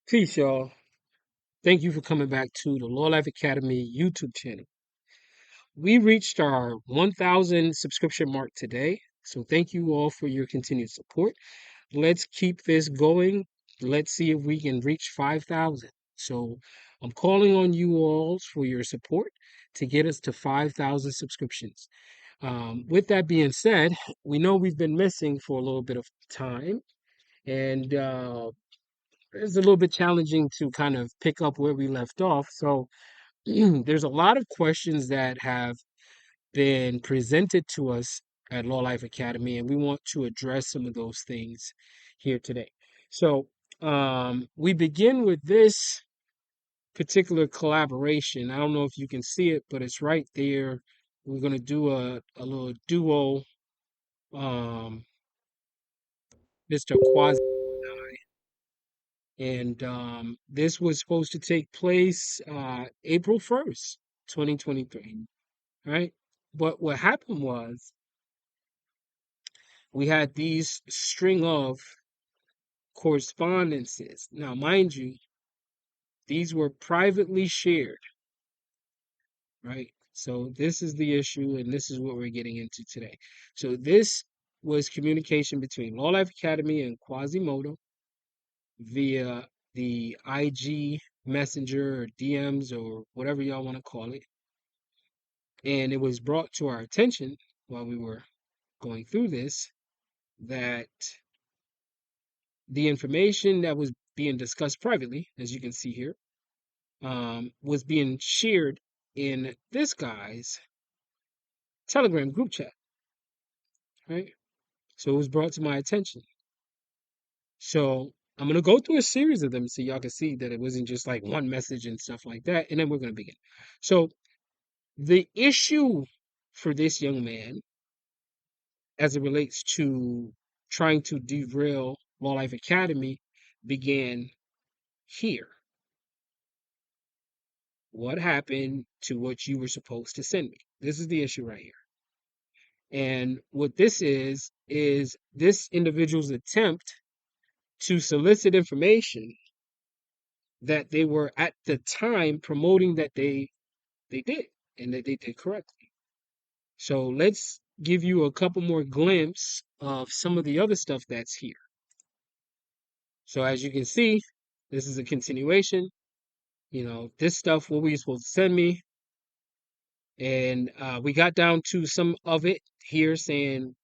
Peace, y'all. Thank you for coming back to the Law Life Academy YouTube channel. We reached our 1,000 subscription mark today, so thank you all for your continued support. Let's keep this going. Let's see if we can reach 5,000. So I'm calling on you all for your support to get us to 5,000 subscriptions. With that being said, we know we've been missing for a little bit of time, and it's a little bit challenging to kind of pick up where we left off. So there's a lot of questions that have been presented to us at Law Life Academy, and we want to address some of those things here today. So we begin with this particular collaboration. I don't know if you can see it, but it's right there. We're going to do a little duo, um, Mr. Quasi. And this was supposed to take place April 1st, 2023. Right? But what happened was we had these string of correspondences. Now, mind you, these were privately shared, right? So this is the issue, and this is what we're getting into today. So this was communication between Law Life Academy and Quasimodo via the IG Messenger or DMs or whatever y'all want to call it. And it was brought to our attention while we were going through this that the information that was being discussed privately, as you can see here, was being shared in this guy's Telegram group chat, right? So it was brought to my attention. So I'm gonna go through a series of them so y'all can see that it wasn't just like one message and stuff like that, and then we're gonna begin. So the issue for this young man, as it relates to trying to derail Law Life Academy, began here. What happened to what you were supposed to send me? This is the issue right here. And what this is this individual's attempt to solicit information that they were at the time promoting that they did and that they did correctly. So let's give you a couple more glimpses of some of the other stuff that's here. So as you can see, this is a continuation. This stuff, what were you supposed to send me? And we got down to some of it here saying,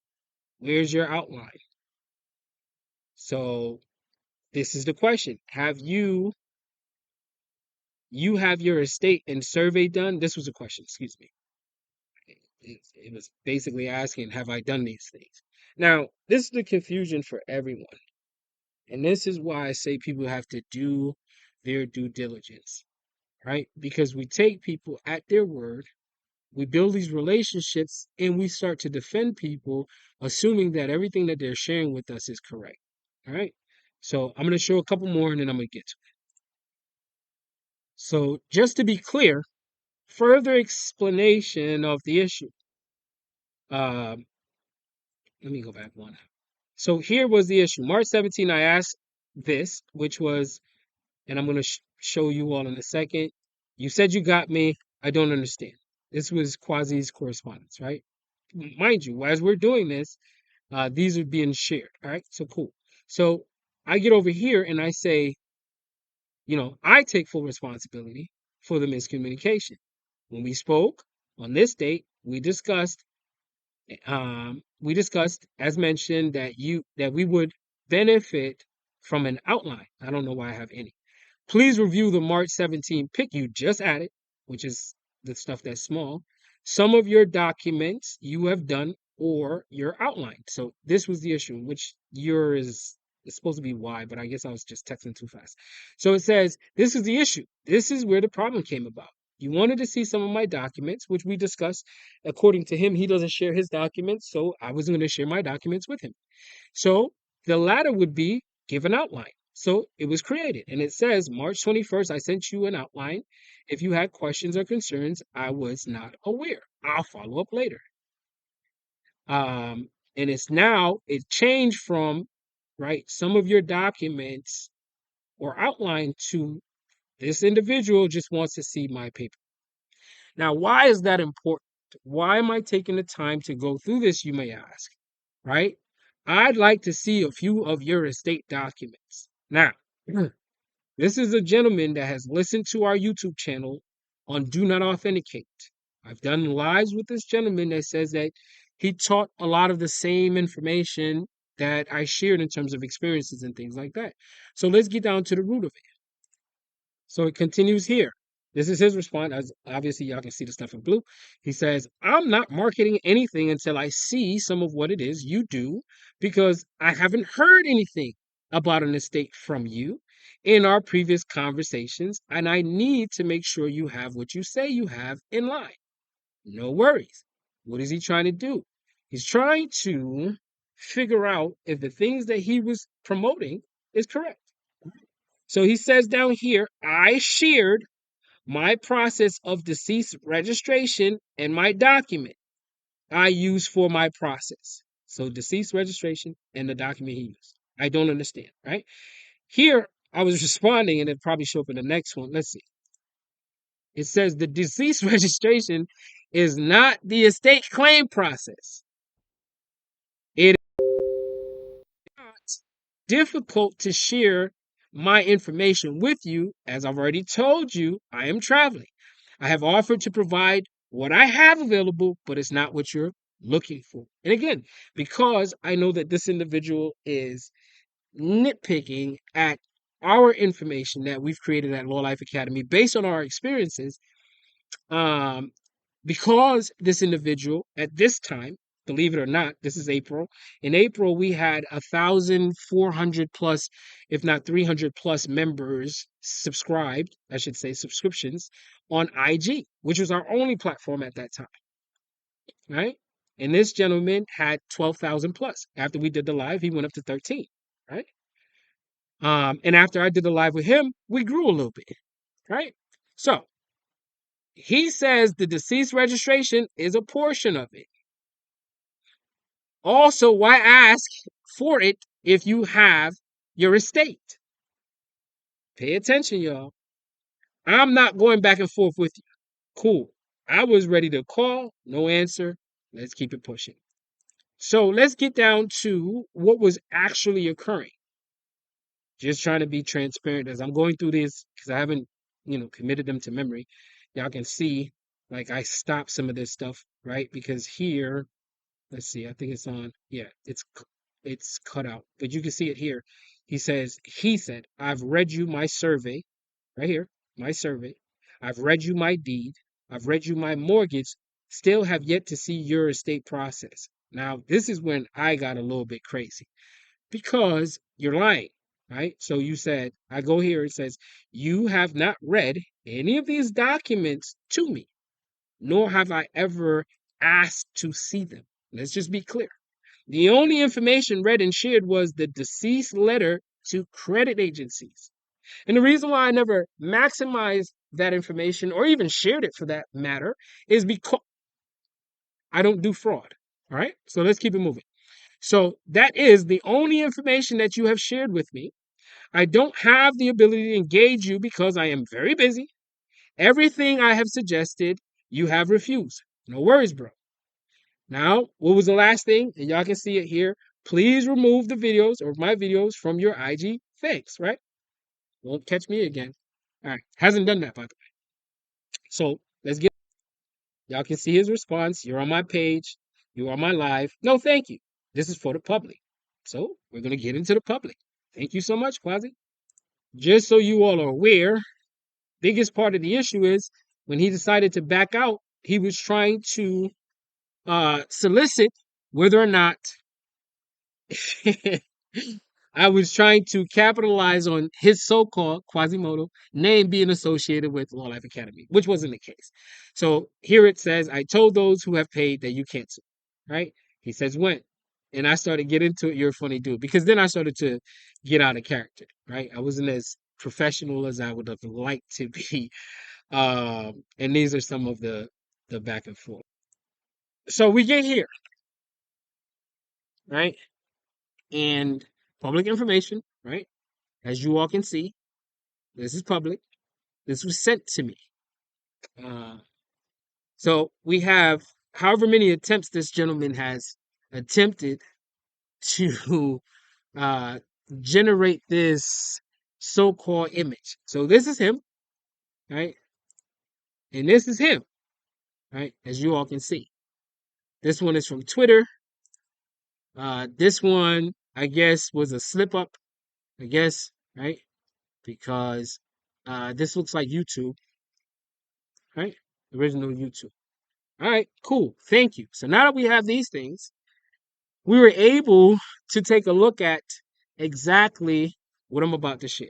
where's your outline? So this is the question. You have your estate and survey done? This was a question, excuse me. It was basically asking, have I done these things? Now, this is the confusion for everyone. And this is why I say people have to do their due diligence, right? Because we take people at their word, we build these relationships, and we start to defend people, assuming that everything that they're sharing with us is correct. All right. So I'm going to show a couple more and then I'm going to get to it. So just to be clear, further explanation of the issue. Um, Let me go back one. So here was the issue. March 17, I asked this, which was, and I'm going to show you all in a second. You said you got me. I don't understand. This was Quasi's correspondence, right? Mind you, as we're doing this, these are being shared. All right. So cool. So I get over here and I say, I take full responsibility for the miscommunication. When we spoke on this date, we discussed, as mentioned, that we would benefit from an outline. I don't know why I have any. Please review the March 17 pick you just added, which is the stuff that's small. Some of your documents you have done or your outline. So this was the issue, which your is it's supposed to be Y, but I guess I was just texting too fast. So it says, this is the issue. This is where the problem came about. You wanted to see some of my documents, which we discussed. According to him, he doesn't share his documents, so I wasn't going to share my documents with him. So the latter would be give an outline. So it was created, and it says March 21st, I sent you an outline. If you had questions or concerns, I was not aware. I'll follow up later. And it changed from, right, some of your documents or outline to this individual just wants to see my paper. Now, why is that important? Why am I taking the time to go through this, you may ask, right? I'd like to see a few of your estate documents. Now, this is a gentleman that has listened to our YouTube channel on Do Not Authenticate. I've done lives with this gentleman that says that he taught a lot of the same information that I shared in terms of experiences and things like that. So let's get down to the root of it. So it continues here. This is his response. As obviously, y'all can see the stuff in blue. He says, I'm not marketing anything until I see some of what it is you do because I haven't heard anything about an estate from you in our previous conversations, and I need to make sure you have what you say you have in line. No worries. What is he trying to do? He's trying to figure out if the things that he was promoting is correct. So he says down here, I shared my process of deceased registration and my document I use for my process. So deceased registration and the document he used. I don't understand, right? Here, I was responding, and it probably show up in the next one. Let's see. It says the deceased registration is not the estate claim process. It is difficult to share my information with you. As I've already told you, I am traveling. I have offered to provide what I have available, but it's not what you're looking for. And again, because I know that this individual is nitpicking at our information that we've created at Law Life Academy based on our experiences, um, because this individual at this time, believe it or not, this is April. In April, we had 1,400 plus, if not 300 plus members subscribed, I should say subscriptions on IG, which was our only platform at that time, right? And this gentleman had 12,000 plus. After we did the live, he went up to 13, right? And after I did the live with him, we grew a little bit, right? So he says the deceased registration is a portion of it. Also, why ask for it if you have your estate? Pay attention, y'all. I'm not going back and forth with you. Cool. I was ready to call, no answer. Let's keep it pushing. So let's get down to what was actually occurring. Just trying to be transparent as I'm going through this because I haven't, committed them to memory. Y'all can see, like, I stopped some of this stuff, right? Because here, let's see, I think it's on. Yeah, it's cut out, but you can see it here. He said, I've read you my survey, right here, my survey. I've read you my deed. I've read you my mortgage. Still have yet to see your estate process. Now, this is when I got a little bit crazy because you're lying, right? So you said, I go here, it says, you have not read any of these documents to me, nor have I ever asked to see them. Let's just be clear. The only information read and shared was the deceased letter to credit agencies. And the reason why I never maximized that information or even shared it for that matter is because I don't do fraud. All right. So let's keep it moving. So that is the only information that you have shared with me. I don't have the ability to engage you because I am very busy. Everything I have suggested, you have refused. No worries, bro. Now, what was the last thing? And y'all can see it here. Please remove the videos or my videos from your IG. Thanks, right? Won't catch me again. All right. Hasn't done that, by the way. So let's get, y'all can see his response. You're on my page. You are my live. No, thank you. This is for the public. So we're going to get into the public. Thank you so much, Quasi. Just so you all are aware, biggest part of the issue is when he decided to back out, he was trying to solicit whether or not I was trying to capitalize on his so-called Quasimodo name being associated with Law Life Academy, which wasn't the case. So here it says, I told those who have paid that you can't sue, right? He says, when? And I started getting into it. You're a funny dude. Because then I started to get out of character, right? I wasn't as professional as I would have liked to be. And these are some of the back and forth. So we get here, right? And public information, right? As you all can see. This is public. This was sent to me. Uh, so we have however many attempts this gentleman has attempted to uh, generate this so-called image. So this is him, right? And this is him, right? As you all can see. This one is from Twitter. This one, I guess, was a slip up, I guess, right? Because this looks like YouTube, right? Original YouTube. All right, cool. Thank you. So now that we have these things, we were able to take a look at exactly what I'm about to share.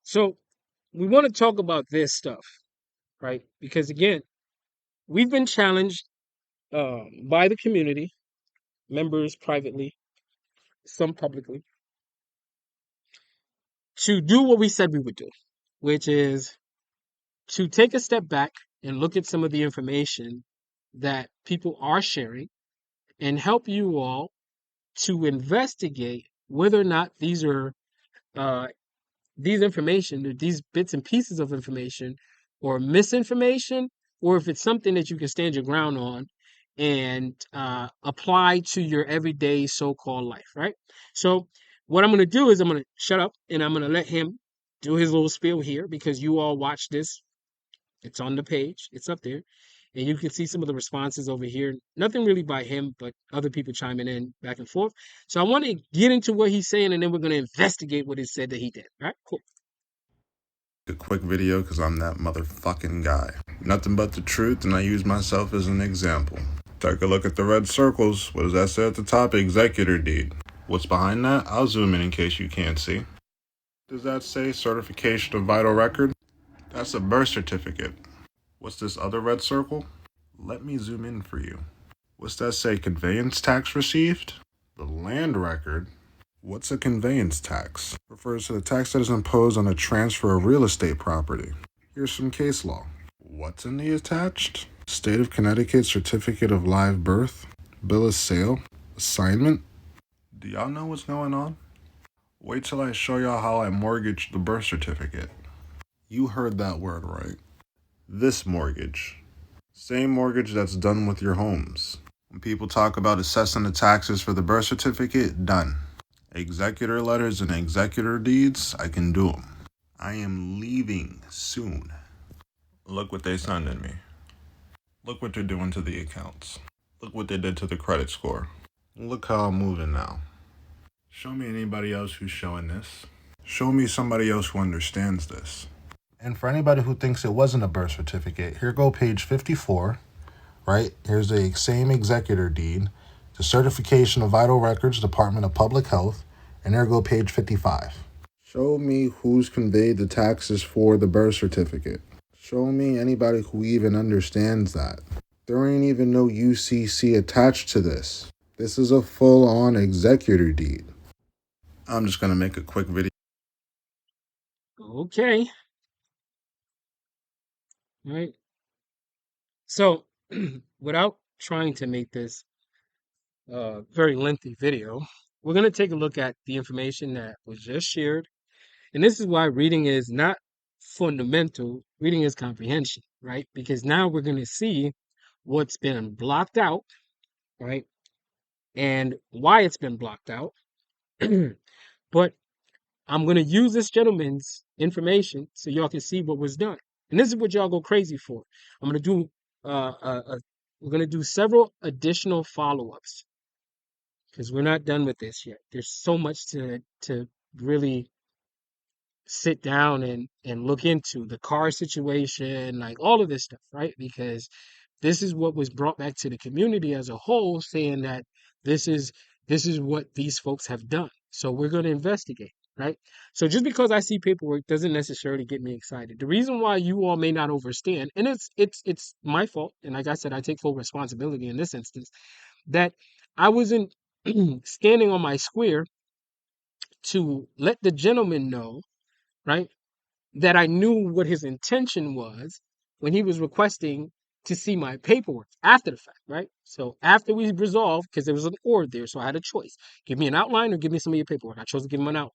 So we want to talk about this stuff, right? Because again, we've been challenged by the community, members privately, some publicly, to do what we said we would do, which is to take a step back and look at some of the information that people are sharing and help you all to investigate whether or not uh, these information, or these bits and pieces of information, or misinformation, or if it's something that you can stand your ground on and apply to your everyday so-called life, right? So what I'm going to do is I'm going to shut up and I'm going to let him do his little spiel here because you all watch this. It's on the page. It's up there. And you can see some of the responses over here. Nothing really by him, but other people chiming in back and forth. So I want to get into what he's saying, and then we're going to investigate what it said that he did. All right, cool. A quick video because I'm that motherfucking guy. Nothing but the truth, and I use myself as an example. Take a look at the red circles. What does that say at the top? Executor deed. What's behind that? I'll zoom in case you can't see. Does that say certification of vital record? That's a birth certificate. What's this other red circle? Let me zoom in for you. What's that say? Conveyance tax received? The land record? What's a conveyance tax? Refers to the tax that is imposed on the transfer of real estate property. Here's some case law. What's in the attached? State of Connecticut Certificate of Live Birth, Bill of Sale, Assignment. Do y'all know what's going on? Wait till I show y'all how I mortgaged the birth certificate. You heard that word right. This mortgage. Same mortgage that's done with your homes. When people talk about assessing the taxes for the birth certificate, done. Executor letters and executor deeds, I can do them. I am leaving soon. Look what they sending me. Look what they're doing to the accounts. Look what they did to the credit score. Look how I'm moving now. Show me anybody else who's showing this. Show me somebody else who understands this. And for anybody who thinks it wasn't a birth certificate, here go page 54, right? Here's the same executor deed, the Certification of Vital Records, Department of Public Health, and there go page 55. Show me who's conveyed the taxes for the birth certificate. Show me anybody who even understands that. There ain't even no UCC attached to this. This is a full-on executor deed. I'm just going to make a quick video. Okay. All right. So, without trying to make this a very lengthy video, we're going to take a look at the information that was just shared. And this is why reading is not fundamental, reading is comprehension, right? Because now we're going to see what's been blocked out, right? And why it's been blocked out. But I'm going to use this gentleman's information so y'all can see what was done. And this is what y'all go crazy for. I'm going to do, we're going to do several additional follow-ups because we're not done with this yet. There's so much to really sit down and look into the car situation, like all of this stuff, right? Because this is what was brought back to the community as a whole, saying that this is this is what these folks have done. So we're going to investigate, right? So just because I see paperwork doesn't necessarily get me excited. The reason why you all may not understand, and it's my fault, and like I said, I take full responsibility in this instance, that I wasn't standing on my square to let the gentleman know, right, that I knew what his intention was when he was requesting to see my paperwork after the fact, right? So after we resolved, because there was an or there, so I had a choice: give me an outline or give me some of your paperwork. I chose to give him an outline.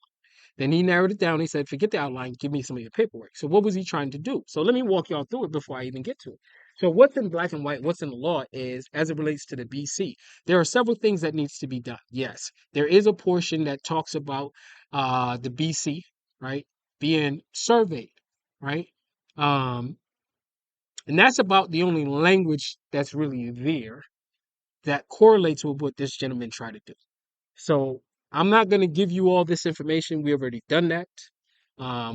Then he narrowed it down. He said, forget the outline, give me some of your paperwork. So what was he trying to do? So let me walk y'all through it before I even get to it. So what's in black and white, what's in the law is, as it relates to the BC, there are several things that needs to be done. Yes, there is a portion that talks about the BC, right, being surveyed, right? Um, and that's about the only language that's really there that correlates with what this gentleman tried to do. So I'm not going to give you all this information. We've already done that.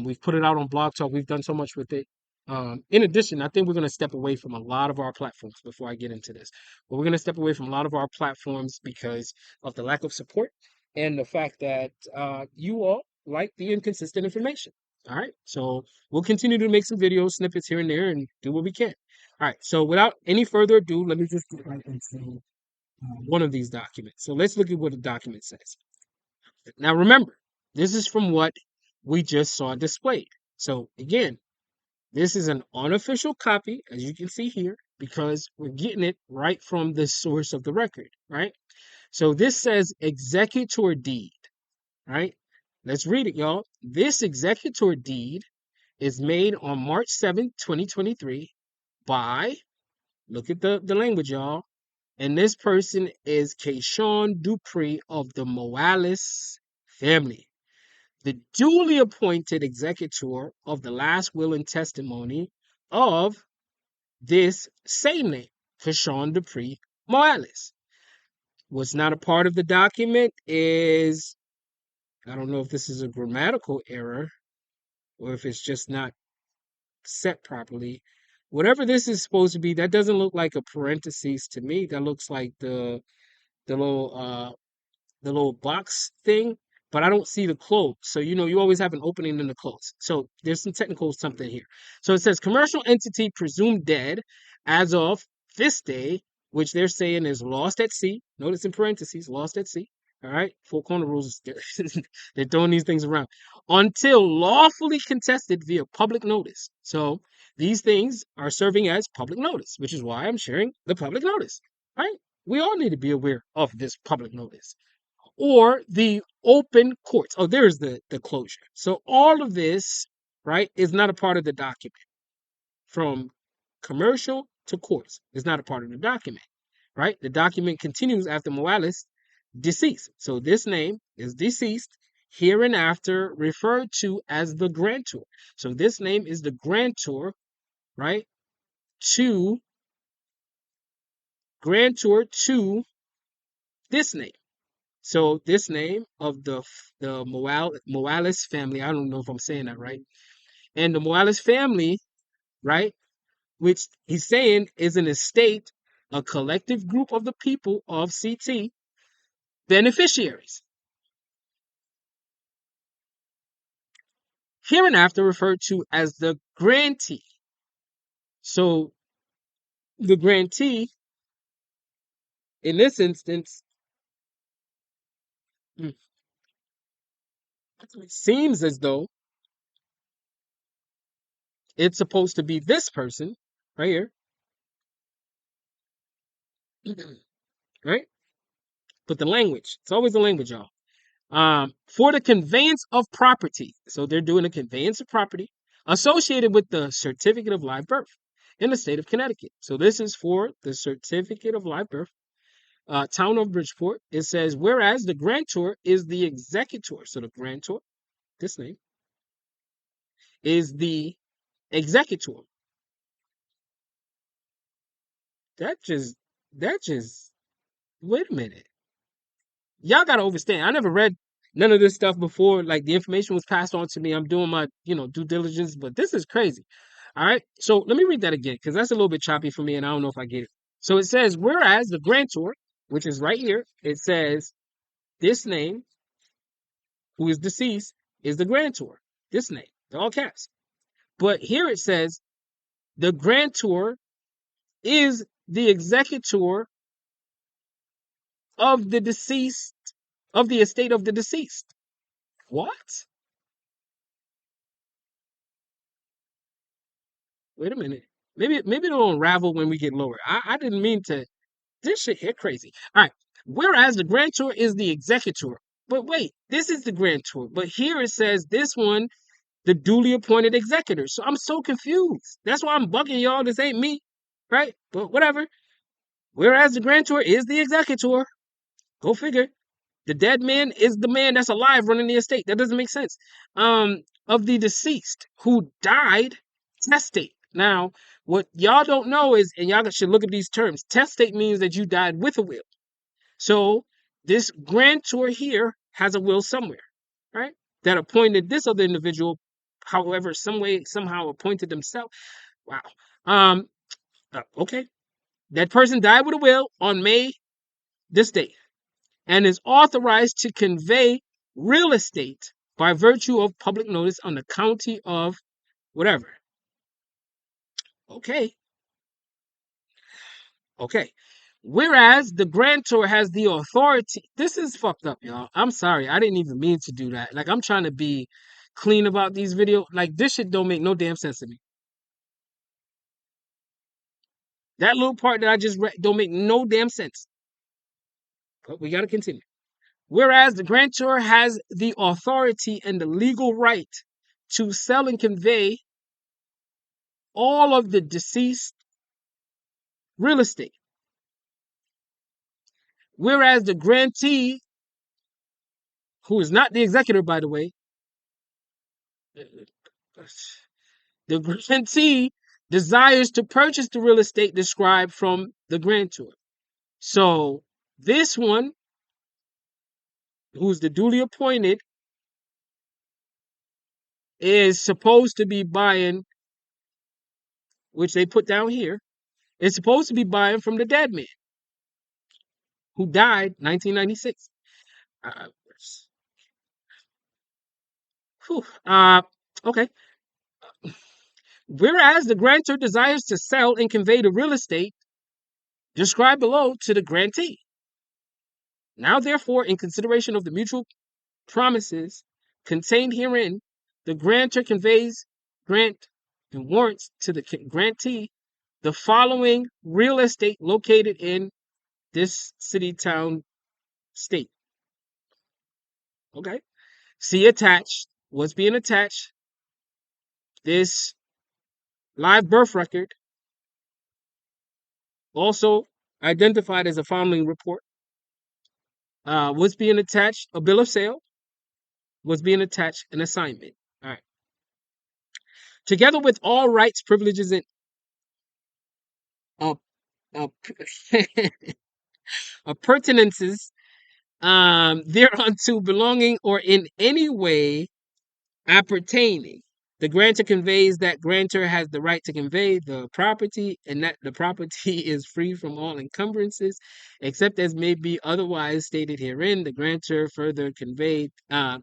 We've put it out on Blog Talk. We've done so much with it. In addition, I think we're going to step away from a lot of our platforms before I get into this. But we're going to step away from a lot of our platforms because of the lack of support and the fact that you all like the inconsistent information. All right. So we'll continue to make some video snippets here and there and do what we can. All right. So without any further ado, let me just get right into one of these documents. So let's look at what the document says. Now remember, this is from what we just saw displayed. So again, this is an unofficial copy, as you can see here, because we're getting it right from the source of the record, right? So this says executor deed, right? Let's read it, y'all. This executor deed is made on March 7th, 2023 by, look at the language, y'all. And this person is Keyshawn Dupree of the Morales family, the duly appointed executor of the last will and testimony of this same name, Keyshawn Dupree Morales. What's not a part of the document is, I don't know if this is a grammatical error or if it's just not set properly. Whatever this is supposed to be, that doesn't look like a parenthesis to me. That looks like the little the little box thing, but I don't see the close. So, you always have an opening and a close. So there's some technical something here. So it says commercial entity presumed dead as of this day, which they're saying is lost at sea. Notice in parentheses, lost at sea. All right. Four corner rules. They're throwing these things around until lawfully contested via public notice. So these things are serving as public notice, which is why I'm sharing the public notice. Right? We all need to be aware of this public notice or the open courts. Oh, there's the closure. So all of this, right, is not a part of the document. From commercial to courts is not a part of the document, right? The document continues after Morales deceased. So this name is deceased, hereinafter referred to as the grantor. So this name is the grantor, right? To grantor to this name. So this name of the Morales family, I don't know if I'm saying that right, and the Morales family, right, which he's saying is an estate, a collective group of the people of CT beneficiaries, hereinafter referred to as the grantee. So the grantee in this instance seems as though it's supposed to be this person right here, right? But the language, it's always the language, y'all. For the conveyance of property. So they're doing a conveyance of property associated with the certificate of live birth in the state of Connecticut. So this is for the certificate of live birth. Town of Bridgeport. It says, whereas the grantor is the executor. So the grantor, this name, is the executor. That just, wait a minute. Y'all gotta understand. I never read none of this stuff before. Like the information was passed on to me. I'm doing my, due diligence, but this is crazy. All right. So let me read that again because that's a little bit choppy for me and I don't know if I get it. So it says, whereas the grantor, which is right here, it says this name, who is deceased, is the grantor. This name, all caps. But here it says the grantor is the executor of the deceased, of the estate of the deceased. What? Wait a minute. Maybe it'll unravel when we get lower. I didn't mean to. This shit hit crazy. All right. Whereas the grantor is the executor. But wait, this is the grantor. But here it says this one, the duly appointed executor. So I'm so confused. That's why I'm bugging y'all. This ain't me, right? But whatever. Whereas the grantor is the executor. Go figure. The dead man is the man that's alive running the estate. That doesn't make sense. Of the deceased who died, testate. Now, what y'all don't know is, and y'all should look at these terms. Testate means that you died with a will. So this grantor here has a will somewhere, right? That appointed this other individual, however, some way, somehow appointed themselves. Wow. Um, okay. That person died with a will on May this date and is authorized to convey real estate by virtue of public notice on the county of whatever. Okay. Okay. Whereas the grantor has the authority. This is fucked up, y'all. I'm sorry. I didn't even mean to do that. Like, I'm trying to be clean about these videos. Like, this shit don't make no damn sense to me. That little part that I just read don't make no damn sense. But we got to continue. Whereas the grantor has the authority and the legal right to sell and convey all of the deceased real estate. Whereas the grantee, who is not the executor, by the way, the grantee desires to purchase the real estate described from the grantor. So this one, who's the duly appointed, is supposed to be buying, which they put down here, is supposed to be buying from the dead man who died 1996. Uh, okay. Whereas the grantor desires to sell and convey the real estate described below to the grantee. Now, therefore, in consideration of the mutual promises contained herein, the grantor conveys, grant, and warrants to the grantee the following real estate located in this city, town, state. Okay. See attached. What's being attached? This live birth record, also identified as a foundling report. What's being attached? A bill of sale. What's being attached? An assignment. All right. Together with all rights, privileges, and uh, uh, pertinences thereunto belonging or in any way appertaining. The grantor conveys that grantor has the right to convey the property and that the property is free from all encumbrances, except as may be otherwise stated herein. The grantor further conveyed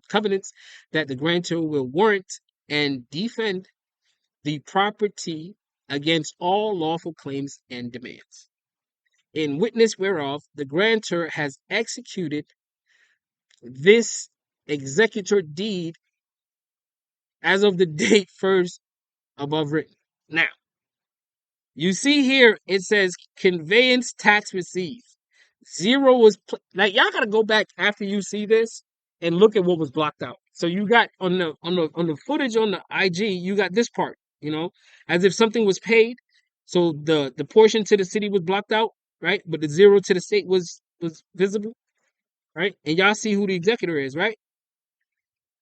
covenants that the grantor will warrant and defend the property against all lawful claims and demands. In witness whereof, the grantor has executed this executor deed as of the date first above written. Now, you see here it says conveyance tax received. Zero was like y'all gotta go back after you see this and look at what was blocked out. So you got on the footage on the IG, you got this part, as if something was paid. So the portion to the city was blocked out, right? But the zero to the state was visible, right? And y'all see who the executor is, right?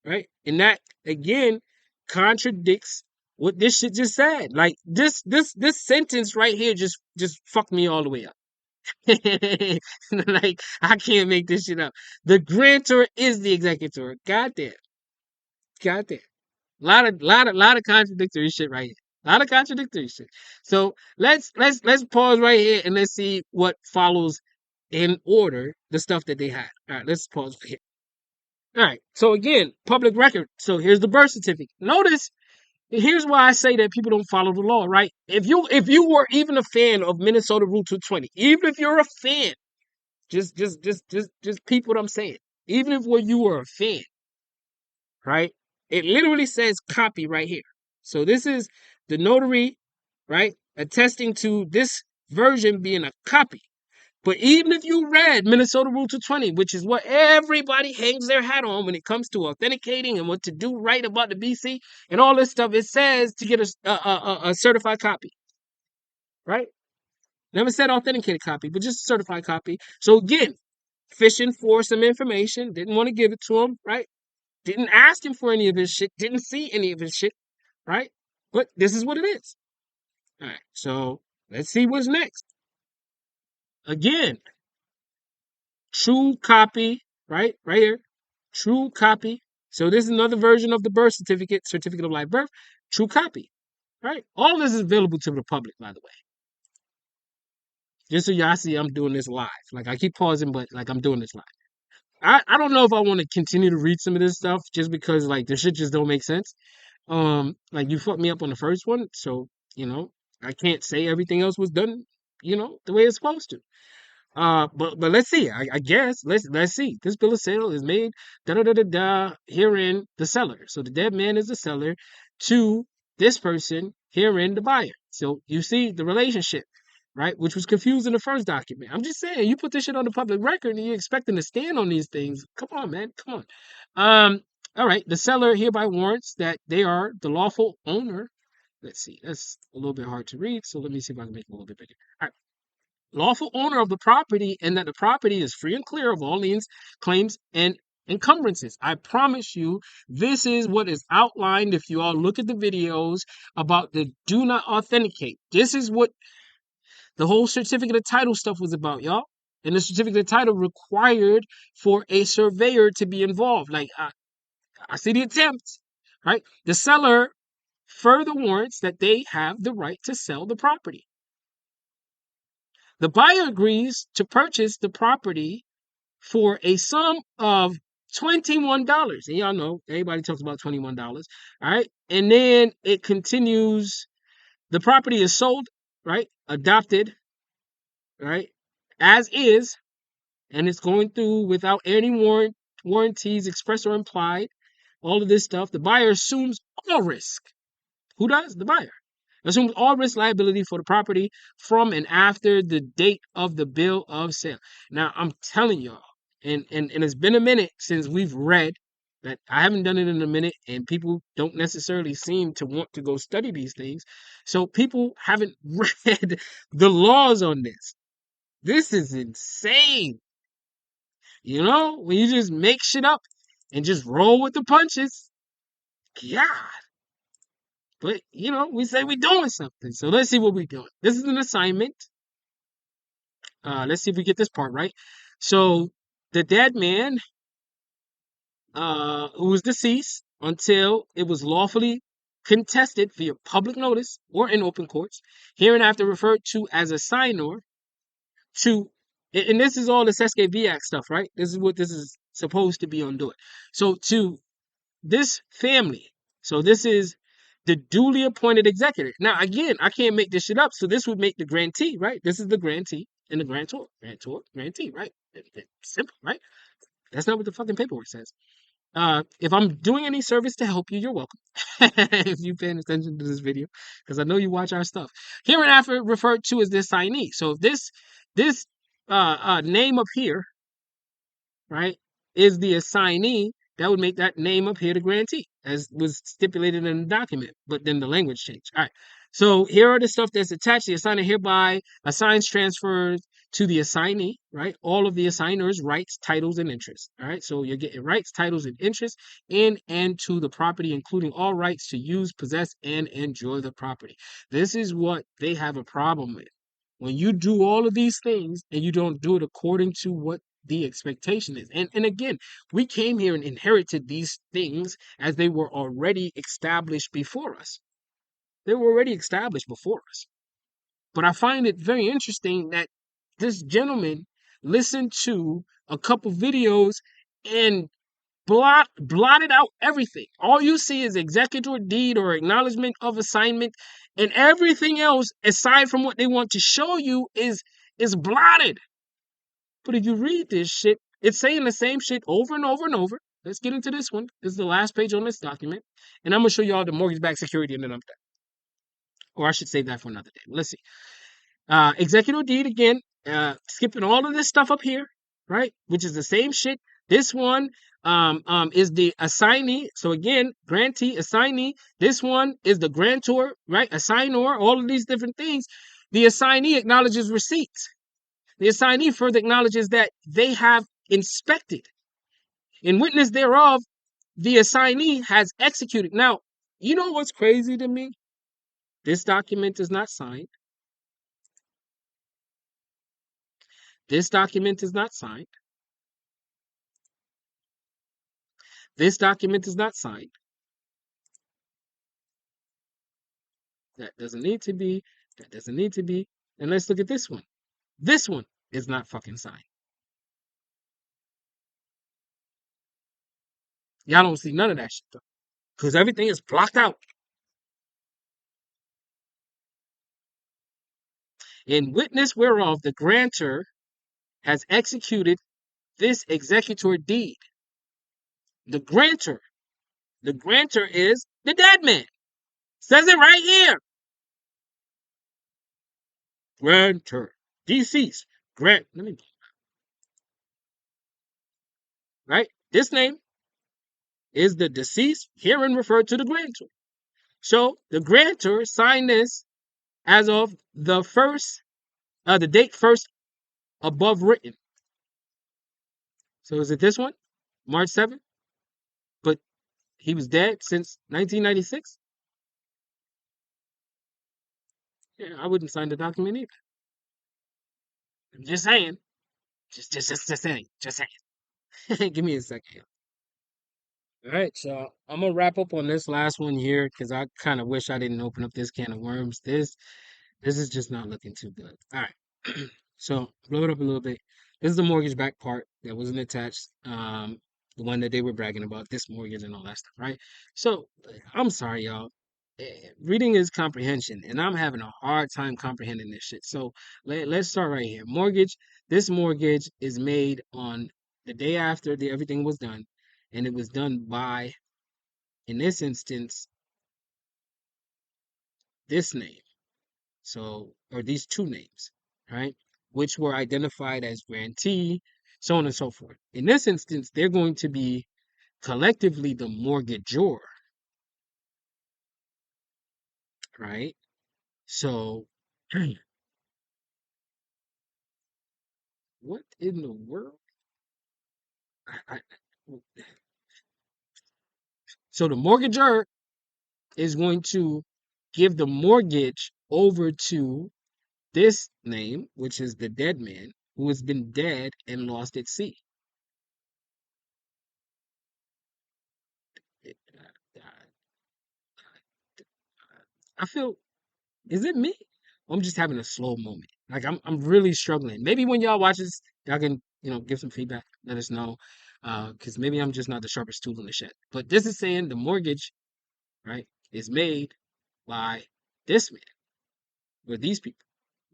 Right? And that again contradicts what this shit just said. Like this sentence right here just fucked me all the way up. Like I can't make this shit up. The grantor is the executor. Goddamn. Goddamn. Lot of contradictory shit right here. A lot of contradictory shit. So let's pause right here and let's see what follows in order the stuff that they had. All right, let's pause right here. All right. So again, public record. So here's the birth certificate. Notice, here's why I say that people don't follow the law, right? If you were even a fan of Minnesota Rule 220, even if you're a fan, just peep what I'm saying. Even if you were a fan, right? It literally says copy right here. So this is the notary, right? Attesting to this version being a copy. But even if you read Minnesota Rule 220, which is what everybody hangs their hat on when it comes to authenticating and what to do right about the BC and all this stuff, it says to get a certified copy, right? Never said authenticated copy, but just a certified copy. So again, fishing for some information, didn't want to give it to him, right? Didn't ask him for any of his shit, didn't see any of his shit, right? But this is what it is. All right, so let's see what's next. Again, true copy, right? Right here. True copy. So this is another version of the birth certificate, certificate of live birth. True copy, right? All this is available to the public, by the way. Just so y'all see, I'm doing this live. Like I keep pausing, but like I'm doing this live. I don't know if I want to continue to read some of this stuff just because like the shit just don't make sense. Like you fucked me up on the first one, so you know I can't say everything else was done, the way it's supposed to. But let's see. I guess let's see. This bill of sale is made da da da da da herein the seller. So the dead man is the seller to this person herein the buyer. So you see the relationship, right? Which was confused in the first document. I'm just saying, you put this shit on the public record and you're expecting to stand on these things. Come on, man. Come on. All right. The seller hereby warrants that they are the lawful owner. Let's see. That's a little bit hard to read. So let me see if I can make it a little bit bigger. All right, lawful owner of the property and that the property is free and clear of all liens, claims, and encumbrances. I promise you, this is what is outlined if you all look at the videos about the do not authenticate. This is what the whole certificate of title stuff was about, y'all. And the certificate of title required for a surveyor to be involved. Like, I see the attempt, right? The seller further warrants that they have the right to sell the property. The buyer agrees to purchase the property for a sum of $21. And y'all know everybody talks about $21. All right. And then it continues. The property is sold, right? Adopted, right? As is. And it's going through without any warranties, express or implied. All of this stuff. The buyer assumes all risk. Who does? The buyer. Assumes all risk liability for the property from and after the date of the bill of sale. Now, I'm telling y'all, and it's been a minute since we've read that. I haven't done it in a minute, and people don't necessarily seem to want to go study these things. So people haven't read the laws on this. This is insane. When you just make shit up and just roll with the punches. God. But, we say we're doing something. So let's see what we're doing. This is an assignment. Let's see if we get this part right. So the dead man, who was deceased until it was lawfully contested via public notice or in open courts, hereinafter referred to as a signor to, and this is all the SKV Act stuff, right? This is what this is supposed to be undoing. So to this family, so this is the duly appointed executor. Now, again, I can't make this shit up. So this would make the grantee, right? This is the grantee and the grantor, grantee, right? Simple, right? That's not what the fucking paperwork says. If I'm doing any service to help you, you're welcome. If you're paying attention to this video, because I know you watch our stuff. Hereinafter referred to as the assignee. So if this name up here, right, is the assignee, that would make that name up here the grantee, as was stipulated in the document. But then the language changed. All right. So here are the stuff that's attached. The assignee hereby assigns transfers to the assignee, right? All of the assigners' rights, titles, and interests. All right. So you're getting rights, titles, and interests in and to the property, including all rights to use, possess, and enjoy the property. This is what they have a problem with. When you do all of these things and you don't do it according to what the expectation is. And again, we came here and inherited these things as they were already established before us. They were already established before us. But I find it very interesting that this gentleman listened to a couple videos and blotted out everything. All you see is executor deed or acknowledgement of assignment, and everything else aside from what they want to show you is blotted. But if you read this shit, it's saying the same shit over and over and over. Let's get into this one. This is the last page on this document. And I'm going to show you all the mortgage-backed security and then I'm done. Or I should save that for another day. Let's see. Executive deed, again, skipping all of this stuff up here, right? Which is the same shit. This one is the assignee. So again, grantee, assignee. This one is the grantor, right? Assignor, all of these different things. The assignee acknowledges receipts. The assignee further acknowledges that they have inspected. In witness thereof, the assignee has executed. Now, you know what's crazy to me? This document is not signed. This document is not signed. This document is not signed. That doesn't need to be. That doesn't need to be. And let's look at this one. This one is not fucking signed. Y'all don't see none of that shit though. Because everything is blocked out. In witness whereof the grantor has executed this executor deed. The grantor. The grantor is the dead man. Says it right here. Grantor. Deceased. Grant. Let me. Right? This name is the deceased, herein referred to the grantor. So the grantor signed this as of the date first above written. So is it this one? March 7th? But he was dead since 1996? Yeah, I wouldn't sign the document either. I'm just saying. Just saying. Just saying. Give me a second. All right, so I'm gonna wrap up on this last one here because I kind of wish I didn't open up this can of worms. This is just not looking too good. All right. So blow it up a little bit. This is the mortgage back part that wasn't attached. The one that they were bragging about, this mortgage and all that stuff, right? So I'm sorry, y'all. Reading is comprehension, and I'm having a hard time comprehending this shit. So let's start right here. Mortgage. This mortgage is made on the day after everything was done, and it was done by, in this instance, this name. So, or these two names, right? Which were identified as grantee, so on and so forth. In this instance, they're going to be collectively the mortgagor, right? So, what in the world? I, so the mortgagor is going to give the mortgage over to this name, which is the dead man who has been dead and lost at sea. I feel, is it me? I'm just having a slow moment. Like I'm really struggling. Maybe when y'all watch this, y'all can, give some feedback. Let us know. Because maybe I'm just not the sharpest tool in the shed. But this is saying the mortgage, right, is made by this man or these people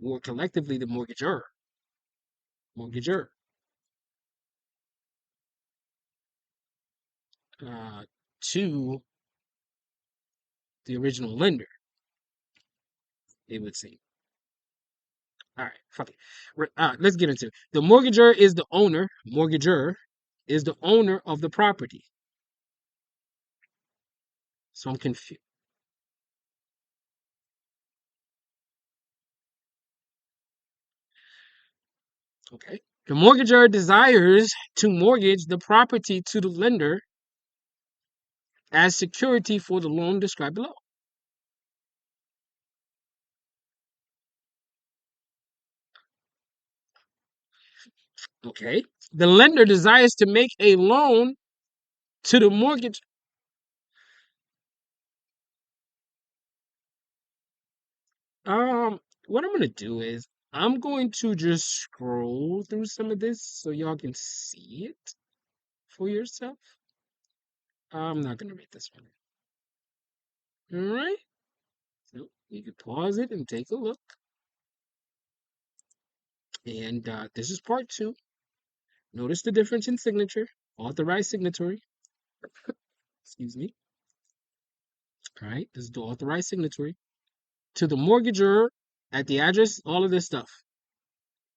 who are collectively the mortgagor, to the original lender, it would seem. All right, fuck it. Let's get into it. The mortgagor is the owner of the property. So I'm confused. Okay. The mortgagor desires to mortgage the property to the lender as security for the loan described below. Okay. The lender desires to make a loan to the mortgage. What I'm gonna do is I'm going to just scroll through some of this so y'all can see it for yourself. I'm not gonna read this one. All right. So you can pause it and take a look. And this is part two. Notice the difference in signature. Authorized signatory. Excuse me. All right. This is the authorized signatory. To the mortgagor at the address, all of this stuff.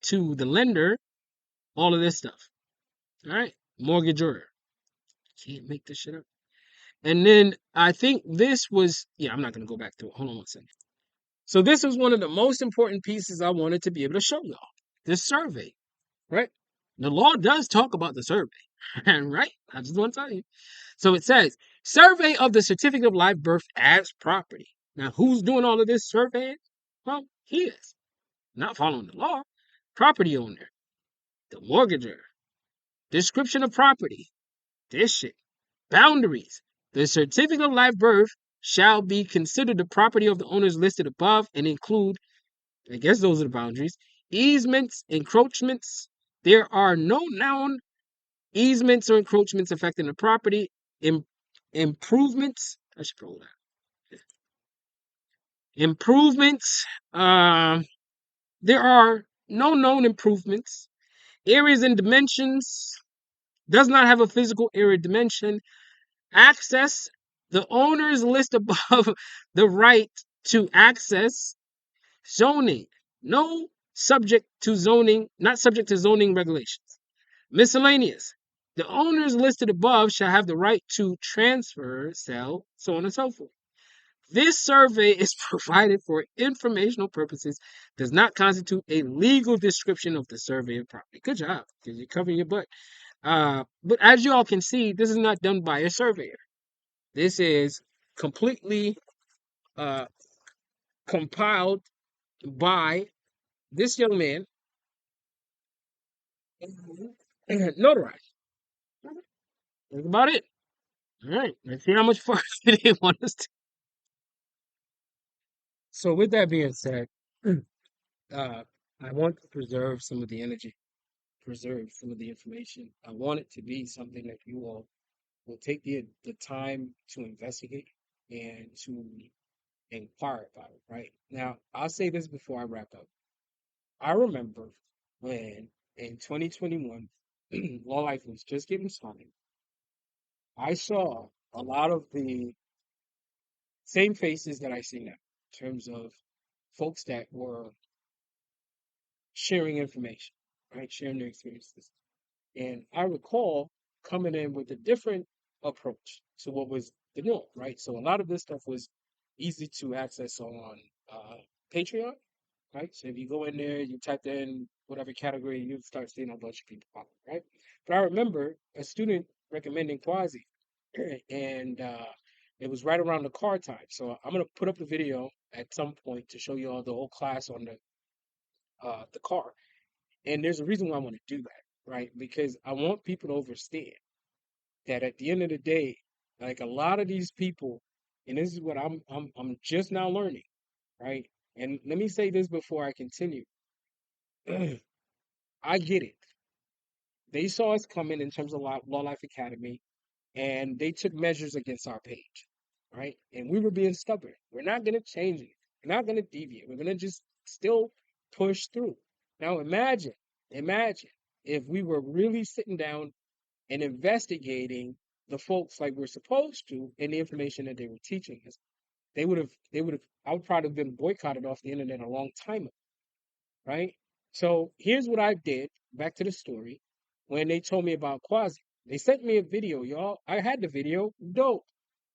to the lender, all of this stuff. All right, mortgagor. Can't make this shit up. And then I think this was, yeah, I'm not gonna go back to it. Hold on one second. So this was one of the most important pieces I wanted to be able to show y'all. This survey, right? The law does talk about the survey, right? I just want to tell you. So it says, survey of the certificate of live birth as property. Now, who's doing all of this surveying? Well, he is. Not following the law. Property owner, the mortgager, description of property, this shit, boundaries. The certificate of live birth shall be considered the property of the owners listed above and include, I guess those are the boundaries, easements, encroachments. There are no noun easements or encroachments affecting the property. Im- improvements. I should roll that. Improvements. There are no known improvements. Areas and dimensions. Does not have a physical area dimension. Access. The owners list above the right to access. Zoning. No subject to zoning, not subject to zoning regulations. Miscellaneous. The owners listed above shall have the right to transfer, sell, so on and so forth. This survey is provided for informational purposes, does not constitute a legal description of the survey of property. Good job, because you're covering your butt. But as you all can see, this is not done by a surveyor. This is completely uh, compiled by this young man, notarized. That's about it. All right, let's see how much further they want us to. So, with that being said, I want to preserve some of the energy, preserve some of the information. I want it to be something that you all will take the time to investigate and to inquire about it, right? Now, I'll say this before I wrap up. I remember when in 2021, Law Life was just getting started. I saw a lot of the same faces that I see now in terms of folks that were sharing information, right? Sharing their experiences. And I recall coming in with a different approach to what was the norm, right? So a lot of this stuff was easy to access on uh, Patreon, right? So if you go in there, you type in whatever category, you start seeing a bunch of people pop up, right? But I remember a student recommending Quasi, and it was right around the car time. So I'm gonna put up the video at some point to show you all the whole class on the car. And there's a reason why I want to do that, right? Because I want people to understand that at the end of the day, like a lot of these people, and this is what I'm just now learning, right? And let me say this before I continue. I get it. They saw us coming in terms of Law Life Academy, and they took measures against our page, right? And we were being stubborn. We're not going to change it. We're not going to deviate. We're going to just still push through. Now imagine if we were really sitting down and investigating the folks like we're supposed to and the information that they were teaching us. They would have, I would probably have been boycotted off the internet a long time ago, right? So here's what I did, back to the story, when they told me about Quasi. They sent me a video, y'all. I had the video, dope.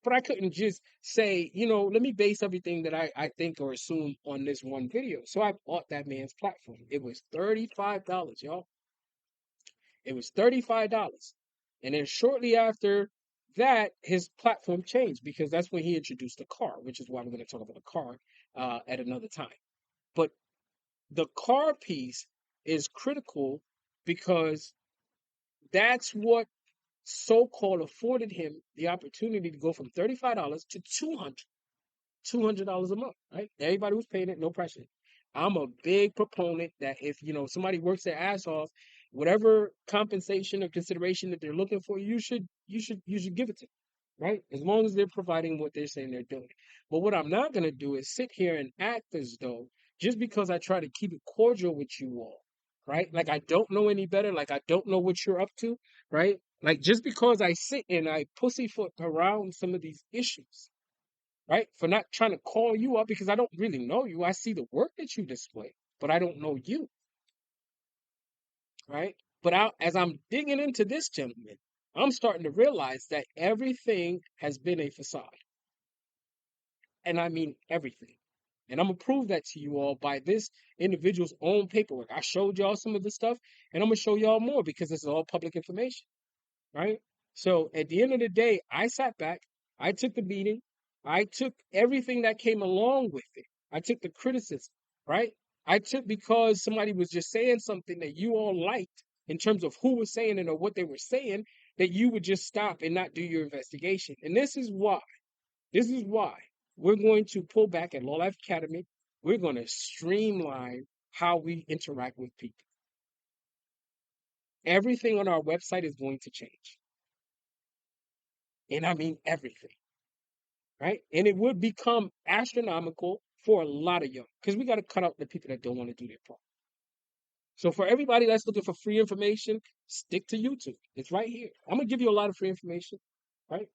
But I couldn't just say, let me base everything that I think or assume on this one video. So I bought that man's platform. It was $35, y'all. It was $35. And then shortly after that, his platform changed because that's when he introduced the car, which is why we're going to talk about the car at another time. But the car piece is critical because that's what so-called afforded him the opportunity to go from $35 to $200 a month, right? Everybody was paying it, no pressure. I'm a big proponent that if somebody works their ass off, whatever compensation or consideration that they're looking for, you should give it to them, right? As long as they're providing what they're saying they're doing. But what I'm not gonna do is sit here and act as though just because I try to keep it cordial with you all, right? Like I don't know any better, like I don't know what you're up to, right? Like just because I sit and I pussyfoot around some of these issues, right? For not trying to call you up because I don't really know you. I see the work that you display, but I don't know you. right? But as I'm digging into this gentleman, I'm starting to realize that everything has been a facade. And I mean everything. And I'm gonna prove that to you all by this individual's own paperwork. I showed y'all some of the stuff, and I'm gonna show y'all more because this is all public information, right? So at the end of the day, I sat back, I took the beating, I took everything that came along with it. I took the criticism, right? I took because somebody was just saying something that you all liked in terms of who was saying it or what they were saying, that you would just stop and not do your investigation. And this is why we're going to pull back at Law Life Academy. We're going to streamline how we interact with people. Everything on our website is going to change. And I mean everything, right? And it would become astronomical for a lot of young, because we got to cut out the people that don't want to do their part. So for everybody that's looking for free information, stick to YouTube. It's right here. I'm going to give you a lot of free information, right?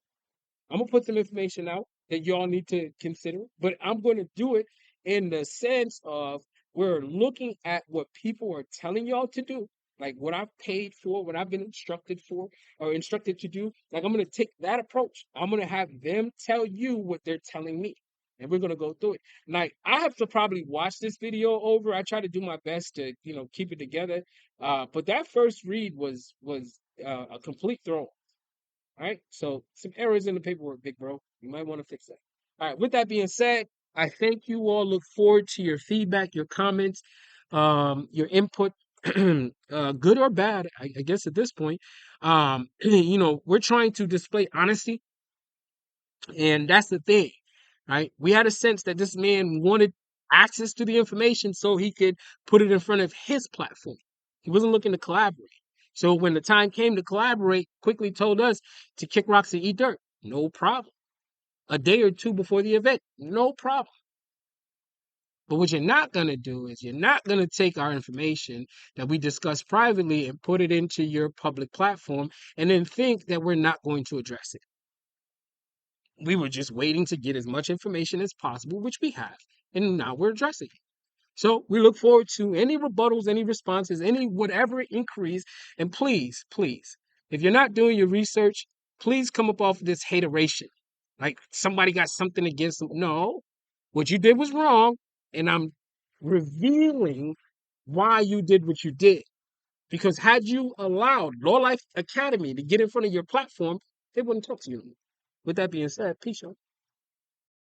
I'm gonna put some information out that y'all need to consider, but I'm going to do it in the sense of we're looking at what people are telling y'all to do, like what I've paid for, what I've been instructed for, or instructed to do. Like I'm gonna take that approach. I'm gonna have them tell you what they're telling me, and we're gonna go through it. Like I have to probably watch this video over. I try to do my best to, keep it together. But that first read was a complete throw. All right. So some errors in the paperwork, big bro. You might want to fix that. All right. With that being said, I thank you all. Look forward to your feedback, your comments, your input, good or bad. I guess at this point, we're trying to display honesty, and that's the thing, right? We had a sense that this man wanted access to the information so he could put it in front of his platform. He wasn't looking to collaborate. So when the time came to collaborate, quickly told us to kick rocks and eat dirt. No problem. A day or two before the event, no problem. But what you're not going to do is you're not going to take our information that we discussed privately and put it into your public platform and then think that we're not going to address it. We were just waiting to get as much information as possible, which we have, and now we're addressing it. So we look forward to any rebuttals, any responses, any whatever inquiries. And please, please, if you're not doing your research, please come up off of this hateration. Like somebody got something against them. No, what you did was wrong, and I'm revealing why you did what you did. Because had you allowed Law Life Academy to get in front of your platform, they wouldn't talk to you. With that being said, peace, y'all.